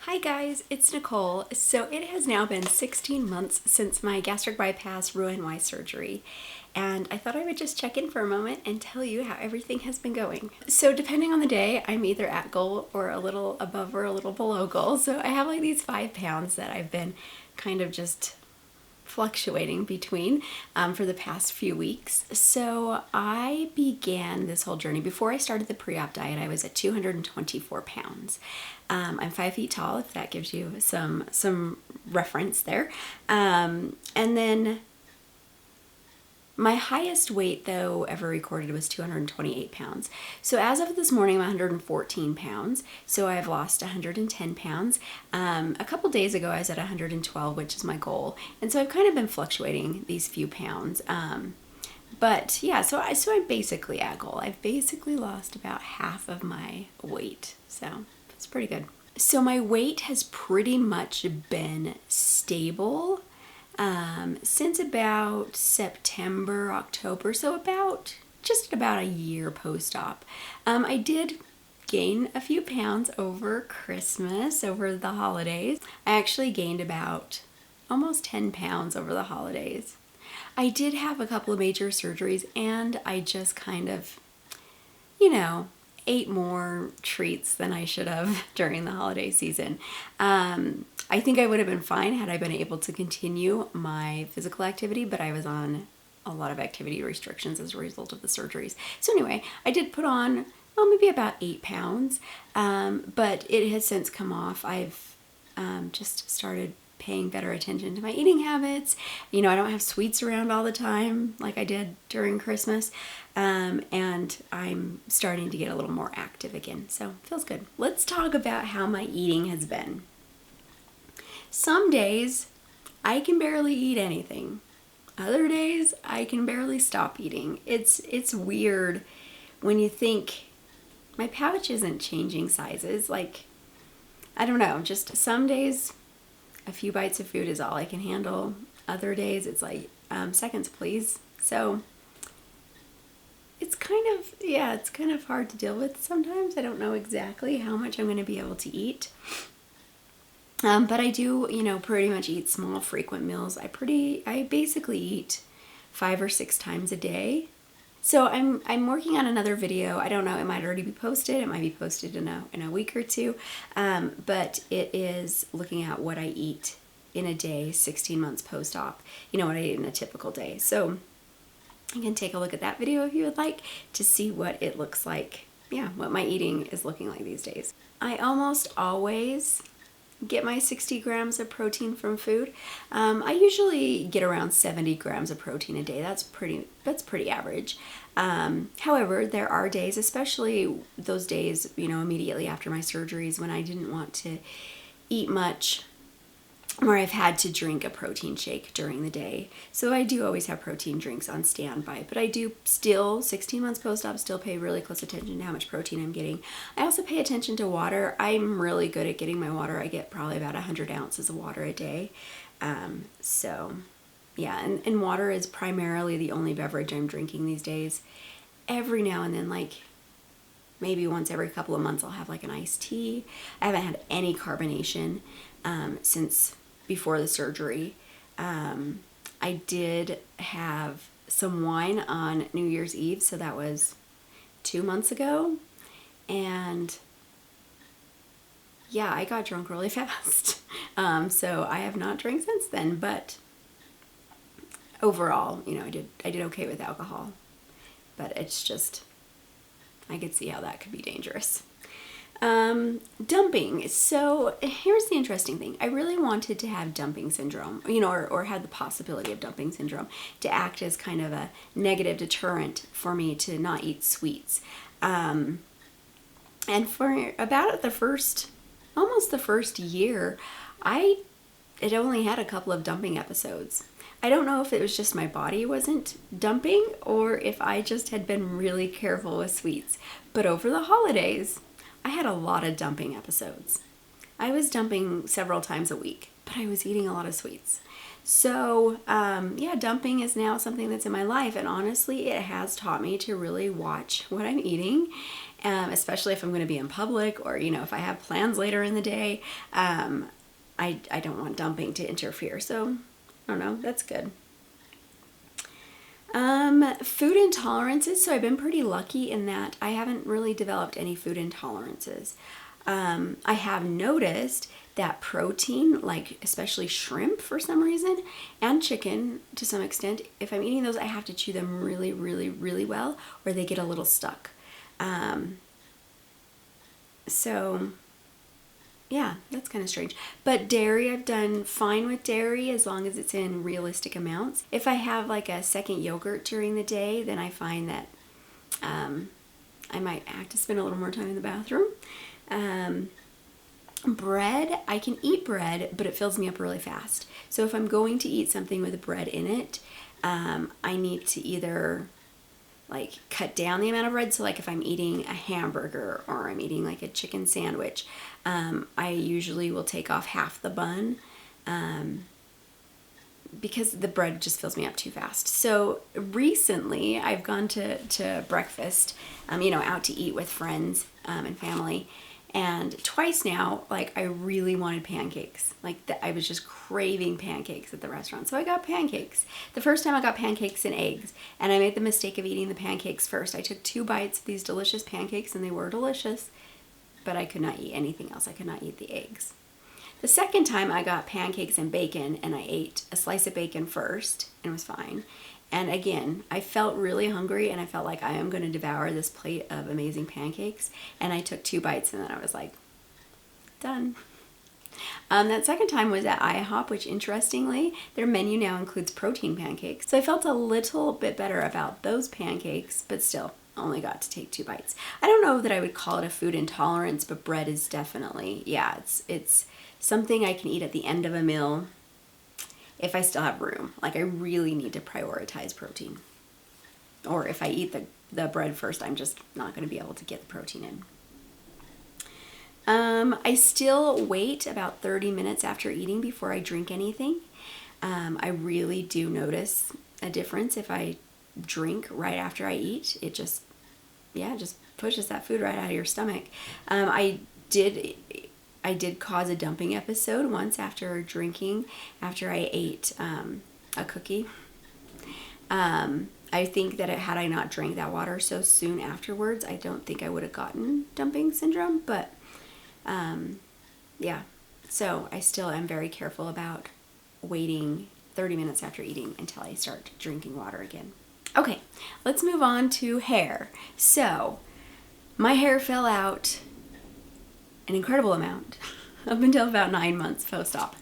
Hi guys, it's Nicole. So it has now been 16 months since my gastric bypass RNY surgery, and I thought I would just check in for a moment and tell you how everything has been going. So depending on the day, I'm either at goal or a little above or a little below goal. So I have like these 5 pounds that I've been kind of just fluctuating between for the past few weeks. So I began this whole journey before I started the pre-op diet. I was at 224 pounds. I'm 5 feet tall, if that gives you some reference there. And then my highest weight, though, ever recorded was 228 pounds. So as of this morning, I'm 114 pounds. So I've lost 110 pounds. A couple days ago, I was at 112, which is my goal. And so I've kind of been fluctuating these few pounds. But yeah, so I'm basically at goal. I've basically lost about half of my weight. So it's pretty good. So my weight has pretty much been stable since about September, October, so just about a year post-op. I did gain a few pounds over Christmas, over the holidays. I actually gained about almost 10 pounds over the holidays. I did have a couple of major surgeries, and I just kind of, ate more treats than I should have during the holiday season. I think I would have been fine had I been able to continue my physical activity, but I was on a lot of activity restrictions as a result of the surgeries. So anyway, I did put on, maybe about 8 pounds, but it has since come off. I've just started paying better attention to my eating habits. I don't have sweets around all the time like I did during Christmas. And I'm starting to get a little more active again. So it feels good. Let's talk about how my eating has been. Some days I can barely eat anything. Other days I can barely stop eating. It's weird when you think my pouch isn't changing sizes. Like, I don't know, just some days a few bites of food is all I can handle. Other days it's like, seconds please. So it's kind of hard to deal with sometimes. I don't know exactly how much I'm going to be able to eat. But I do, pretty much eat small, frequent meals. I basically eat 5 or 6 times a day. So I'm working on another video. I don't know, it might already be posted. It might be posted in a week or two. But it is looking at what I eat in a day, 16 months post-op. What I eat in a typical day. So you can take a look at that video if you would like to see what it looks like. Yeah, what my eating is looking like these days. I almost always get my 60 grams of protein from food. I usually get around 70 grams of protein a day. That's pretty average. However, there are days, especially those days, immediately after my surgeries when I didn't want to eat much, or I've had to drink a protein shake during the day. So I do always have protein drinks on standby, but I do still, 16 months post-op, still pay really close attention to how much protein I'm getting. I also pay attention to water. I'm really good at getting my water. I get probably about 100 ounces of water a day. So yeah, and water is primarily the only beverage I'm drinking these days. Every now and then, like maybe once every couple of months, I'll have like an iced tea. I haven't had any carbonation since before the surgery. I did have some wine on New Year's Eve, so that was 2 months ago, and yeah, I got drunk really fast. So I have not drank since then, but overall, I did okay with alcohol, but it's just, I could see how that could be dangerous. Dumping. So here's the interesting thing. I really wanted to have dumping syndrome, or had the possibility of dumping syndrome to act as kind of a negative deterrent for me to not eat sweets. And for about almost the first year, I had only had a couple of dumping episodes. I don't know if it was just my body wasn't dumping or if I just had been really careful with sweets. But over the holidays, I had a lot of dumping episodes. I was dumping several times a week, but I was eating a lot of sweets. So, yeah, dumping is now something that's in my life, and honestly, it has taught me to really watch what I'm eating especially if I'm going to be in public or, if I have plans later in the day. I don't want dumping to interfere. So I don't know, that's good. Food intolerances. So I've been pretty lucky in that I haven't really developed any food intolerances. I have noticed that protein, like especially shrimp for some reason, and chicken to some extent, if I'm eating those, I have to chew them really, really, really well, or they get a little stuck. So yeah, that's kind of strange. But dairy, I've done fine with dairy as long as it's in realistic amounts. If I have like a second yogurt during the day, then I find that I might have to spend a little more time in the bathroom. Bread, I can eat bread, but it fills me up really fast. So if I'm going to eat something with bread in it, I need to either like cut down the amount of bread. So like if I'm eating a hamburger or I'm eating like a chicken sandwich, I usually will take off half the bun because the bread just fills me up too fast. So recently I've gone to breakfast, out to eat with friends and family. And twice now, like I really wanted pancakes. I was just craving pancakes at the restaurant. So I got pancakes. The first time I got pancakes and eggs, and I made the mistake of eating the pancakes first. I took 2 bites of these delicious pancakes, and they were delicious, but I could not eat anything else. I could not eat the eggs. The second time I got pancakes and bacon, and I ate a slice of bacon first, and it was fine. And again, I felt really hungry, and I felt like I am going to devour this plate of amazing pancakes. And I took 2 bites, and then I was like, done. That second time was at IHOP, which interestingly, their menu now includes protein pancakes. So I felt a little bit better about those pancakes, but still only got to take 2 bites. I don't know that I would call it a food intolerance, but bread is definitely, it's something I can eat at the end of a meal if I still have room. Like I really need to prioritize protein. Or if I eat the bread first, I'm just not going to be able to get the protein in. I still wait about 30 minutes after eating before I drink anything. I really do notice a difference if I drink right after I eat. It just pushes that food right out of your stomach. I did cause a dumping episode once after drinking, after I ate a cookie. I think that had I not drank that water so soon afterwards, I don't think I would have gotten dumping syndrome. But so I still am very careful about waiting 30 minutes after eating until I start drinking water again. Okay, let's move on to hair. So my hair fell out an incredible amount up until about 9 months post-op.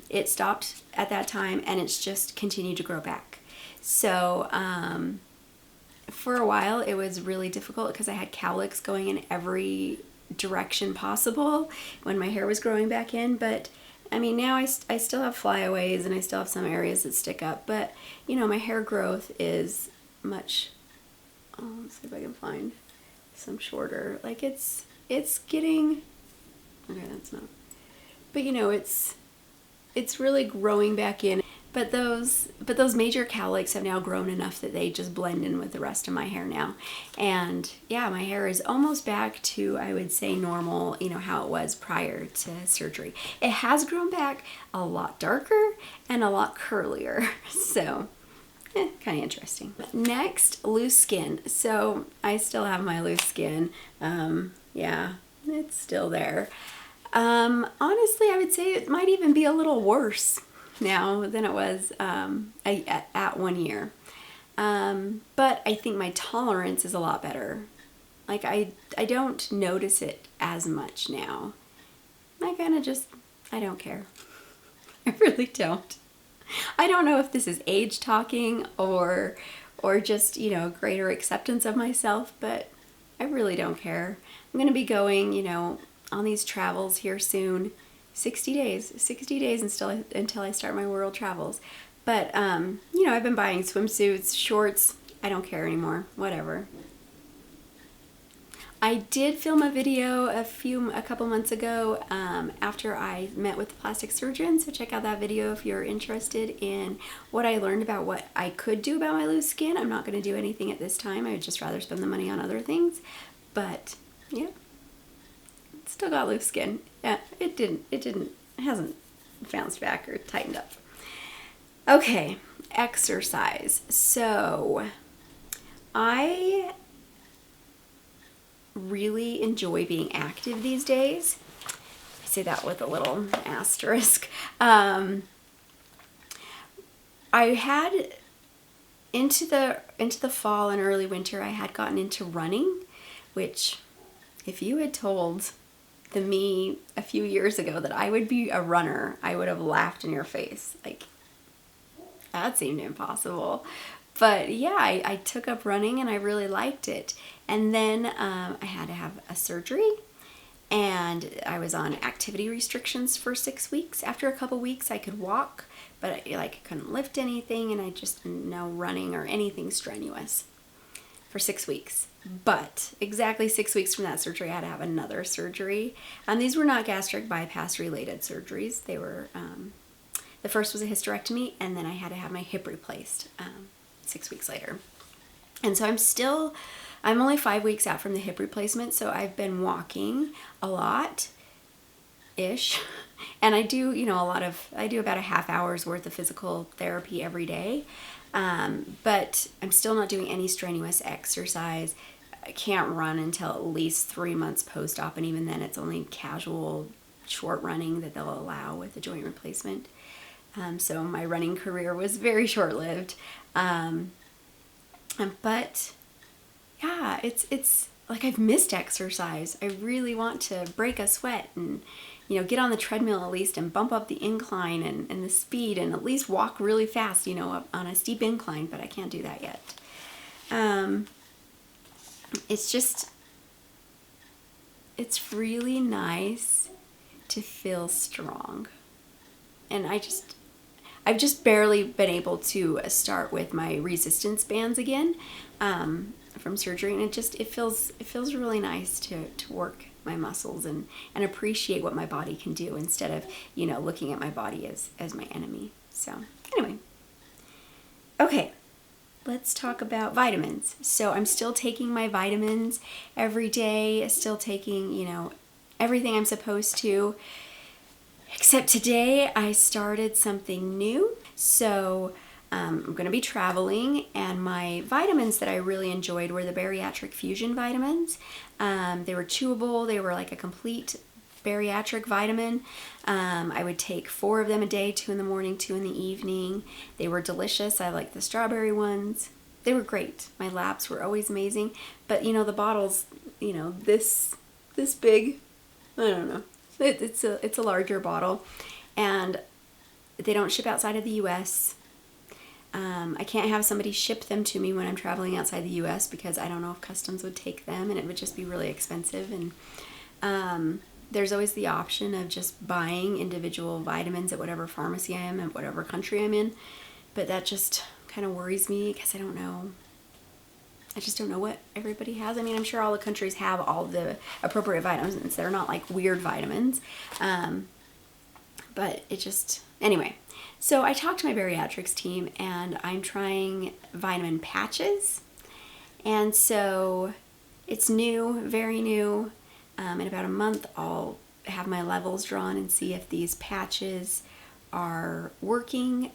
It stopped at that time, and it's just continued to grow back. So for a while it was really difficult because I had cowlicks going in every direction possible when my hair was growing back in. But I mean, now I still have flyaways and I still have some areas that stick up, but my hair growth is much, let's see if I can find some shorter, like it's getting, okay, that's not, but it's really growing back in. But those major cowlicks have now grown enough that they just blend in with the rest of my hair now. And yeah, my hair is almost back to, I would say, normal, how it was prior to surgery. It has grown back a lot darker and a lot curlier. So kind of interesting. Next, loose skin. So I still have my loose skin. Yeah, it's still there. Honestly, I would say it might even be a little worse now than it was at 1 year. But I think my tolerance is a lot better. Like I don't notice it as much now. I kind of just, I don't care. I really don't. I don't know if this is age talking or just, greater acceptance of myself, but I really don't care. I'm going to be going, on these travels here soon. 60 days until I start my world travels. But, I've been buying swimsuits, shorts. I don't care anymore. Whatever. I did film a video a couple months ago after I met with the plastic surgeon. So check out that video if you're interested in what I learned about what I could do about my loose skin. I'm not going to do anything at this time. I would just rather spend the money on other things. But yeah, still got loose skin. Yeah, it hasn't bounced back or tightened up. Okay, exercise. So I really enjoy being active these days. I say that with a little asterisk. I had into the fall and early winter, I had gotten into running, which if you had told the me a few years ago that I would be a runner, I would have laughed in your face. Like, that seemed impossible. But yeah, I took up running and I really liked it. And then I had to have a surgery, and I was on activity restrictions for 6 weeks. After a couple weeks, I could walk, but I couldn't lift anything, and I just no running or anything strenuous for 6 weeks. But exactly 6 weeks from that surgery, I had to have another surgery. These were not gastric bypass related surgeries. They were, the first was a hysterectomy, and then I had to have my hip replaced 6 weeks later. And so I'm only 5 weeks out from the hip replacement, so I've been walking a lot-ish. And I do, I do about a half hour's worth of physical therapy every day. But I'm still not doing any strenuous exercise. I can't run until at least 3 months post-op, and even then it's only casual short running that they'll allow with the joint replacement. So my running career was very short-lived. But yeah, it's like I've missed exercise. I really want to break a sweat and, get on the treadmill at least and bump up the incline and the speed, and at least walk really fast, up on a steep incline, but I can't do that yet. It's really nice to feel strong. And I've just barely been able to start with my resistance bands again from surgery, and it feels really nice to work my muscles and appreciate what my body can do instead of looking at my body as my enemy. So anyway, okay, let's talk about vitamins. So I'm still taking my vitamins every day, still taking everything I'm supposed to. Except today I started something new. So I'm going to be traveling, and my vitamins that I really enjoyed were the bariatric fusion vitamins. They were chewable. They were like a complete bariatric vitamin. I would take 4 of them a day, 2 in the morning, 2 in the evening. They were delicious. I liked the strawberry ones. They were great. My labs were always amazing. But the bottles, this big, I don't know. It's a larger bottle, and they don't ship outside of the U.S. I can't have somebody ship them to me when I'm traveling outside the U.S. because I don't know if customs would take them, and it would just be really expensive. And there's always the option of just buying individual vitamins at whatever pharmacy I am and whatever country I'm in, but that just kind of worries me because I don't know. I just don't know what everybody has. I mean, I'm sure all the countries have all the appropriate vitamins. They're not like weird vitamins. But anyway. So I talked to my bariatrics team, and I'm trying vitamin patches. And so it's new, very new. In about a month, I'll have my levels drawn and see if these patches are working.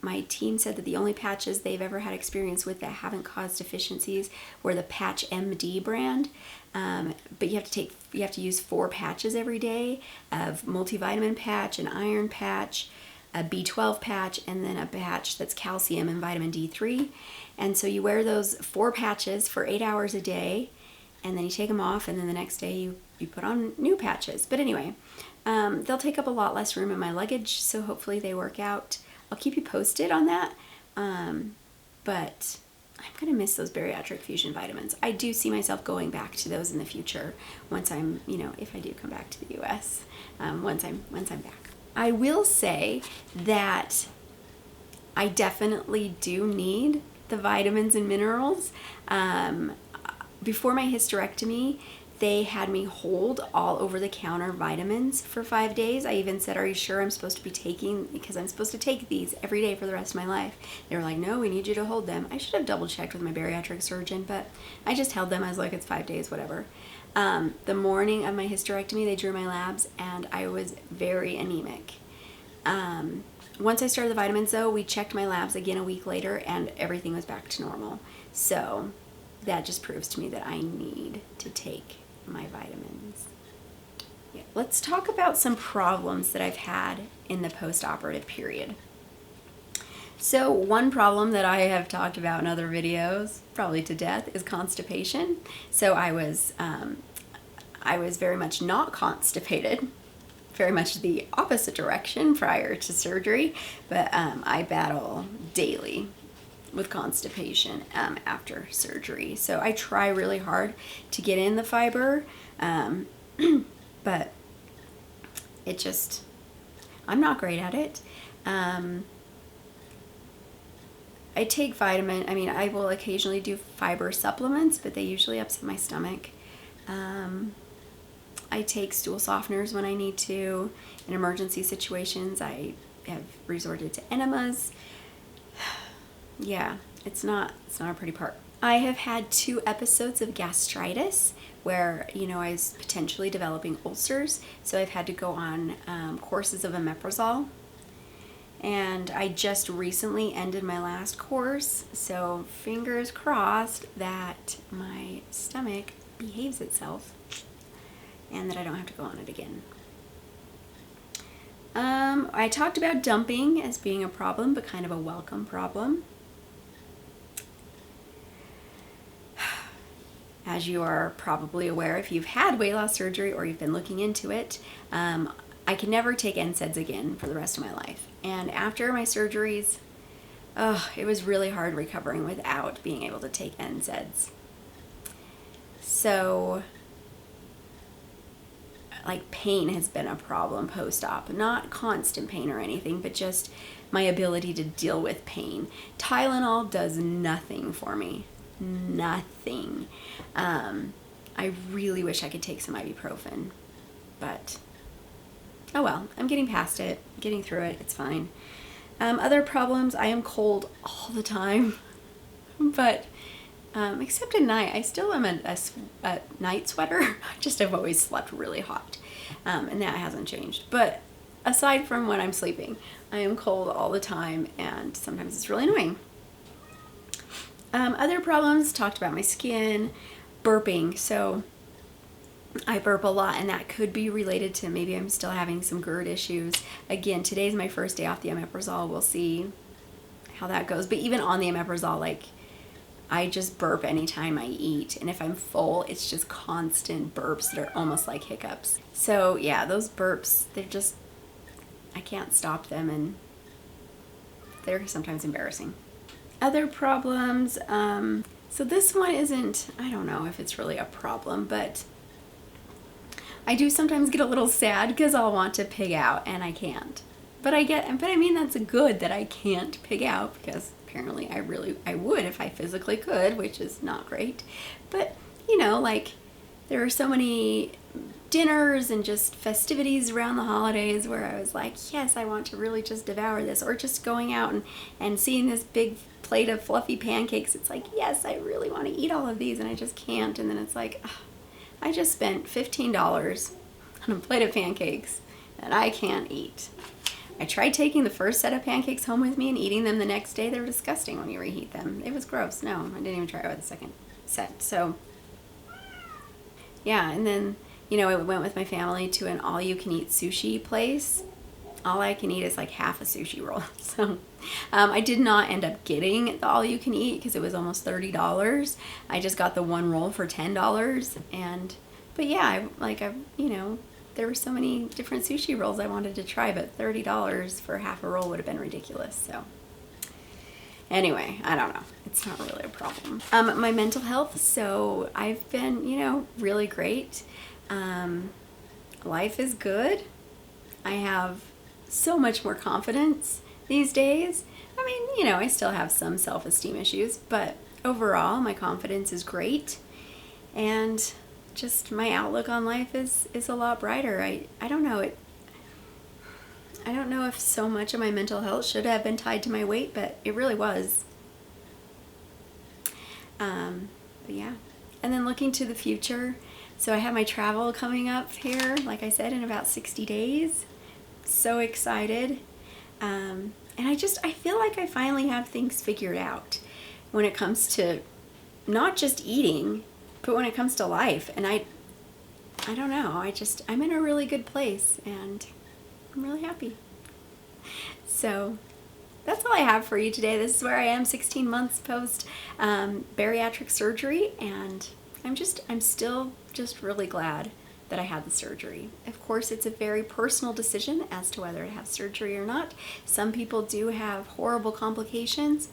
My team said that the only patches they've ever had experience with that haven't caused deficiencies were the Patch MD brand. But you have to use 4 patches every day of multivitamin patch, an iron patch, a B12 patch, and then a patch that's calcium and vitamin D3. And so you wear those 4 patches for 8 hours a day, and then you take them off, and then the next day you put on new patches. But anyway, they'll take up a lot less room in my luggage, so hopefully they work out. I'll keep you posted on that. But I'm going to miss those bariatric fusion vitamins. I do see myself going back to those in the future once I'm, if I do come back to the U.S., once I'm back. I will say that I definitely do need the vitamins and minerals. Before my hysterectomy, they had me hold all over-the-counter vitamins for 5 days. I even said, are you sure I'm supposed to be taking, because I'm supposed to take these every day for the rest of my life. They were like, no, we need you to hold them. I should have double-checked with my bariatric surgeon, but I just held them. I was like, it's 5 days, whatever. The morning of my hysterectomy, they drew my labs, and I was very anemic. Once I started the vitamins, though, we checked my labs again a week later, and everything was back to normal. So that just proves to me that I need to take my vitamins. Yeah. Let's talk about some problems that I've had in the post-operative period. So one problem that I have talked about in other videos, probably to death, is constipation. So I was very much not constipated, very much the opposite direction prior to surgery, but I battle daily with constipation after surgery. So I try really hard to get in the fiber, but it just, I'm not great at it. I take I will occasionally do fiber supplements, but they usually upset my stomach. I take stool softeners when I need to. In emergency situations, I have resorted to enemas. Yeah, it's not a pretty part. I have had 2 episodes of gastritis where, I was potentially developing ulcers, so I've had to go on courses of omeprazole. And I just recently ended my last course, so fingers crossed that my stomach behaves itself and that I don't have to go on it again. I talked about dumping as being a problem, but kind of a welcome problem. As you are probably aware, if you've had weight loss surgery or you've been looking into it, I can never take NSAIDs again for the rest of my life. And after my surgeries, it was really hard recovering without being able to take NSAIDs. So, pain has been a problem post-op. Not constant pain or anything, but just my ability to deal with pain. Tylenol does nothing for me. Nothing. I really wish I could take some ibuprofen, but oh well, I'm getting past it, getting through it, it's fine. Other problems, I am cold all the time, but except at night, I still am a night sweater. I just have always slept really hot, and that hasn't changed. But aside from when I'm sleeping, I am cold all the time, and sometimes it's really annoying. Other problems, talked about my skin, burping. So I burp a lot, and that could be related to maybe I'm still having some GERD issues. Again, today's my first day off the omeprazole. We'll see how that goes. But even on the omeprazole, I just burp anytime I eat. And if I'm full, it's just constant burps that are almost like hiccups. So yeah, those burps, I can't stop them, and they're sometimes embarrassing. Other problems, so this one isn't, I don't know if it's really a problem, but I do sometimes get a little sad because I'll want to pig out and I can't. But I mean that's good that I can't pig out, because apparently I would if I physically could, which is not great. But, there are so many dinners and just festivities around the holidays where I was like, yes, I want to really just devour this, or just going out and seeing this big plate of fluffy pancakes. It's like, yes, I really want to eat all of these, and I just can't. And then it's like, I just spent $15 on a plate of pancakes that I can't eat. I tried taking the first set of pancakes home with me and eating them the next day. They were disgusting when you reheat them. It was gross. No, I didn't even try it with the second set. So, yeah, and then, I went with my family to an all-you-can-eat sushi place. All I can eat is half a sushi roll. So I did not end up getting the all-you-can-eat because it was almost $30. I just got the one roll for $10. But yeah, there were so many different sushi rolls I wanted to try, but $30 for half a roll would have been ridiculous. So anyway, I don't know. It's not really a problem. My mental health, so I've been, really great. Life is good. I have so much more confidence these days. I still have some self-esteem issues, but overall my confidence is great. And just my outlook on life is a lot brighter. I don't know it. I don't know if so much of my mental health should have been tied to my weight, but it really was. But yeah. And then looking to the future, so I have my travel coming up here, like I said, in about 60 days. So excited. And I feel like I finally have things figured out when it comes to not just eating, but when it comes to life. And I don't know, I'm in a really good place, and I'm really happy. So that's all I have for you today. This is where I am 16 months post bariatric surgery, and I'm still just really glad that I had the surgery. Of course, it's a very personal decision as to whether to have surgery or not. Some people do have horrible complications.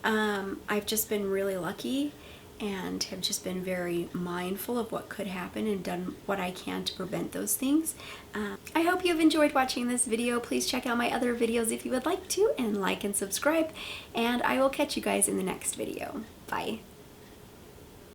I've just been really lucky and have just been very mindful of what could happen and done what I can to prevent those things. I hope you've enjoyed watching this video. Please check out my other videos if you would like to, and like and subscribe, and I will catch you guys in the next video. Bye.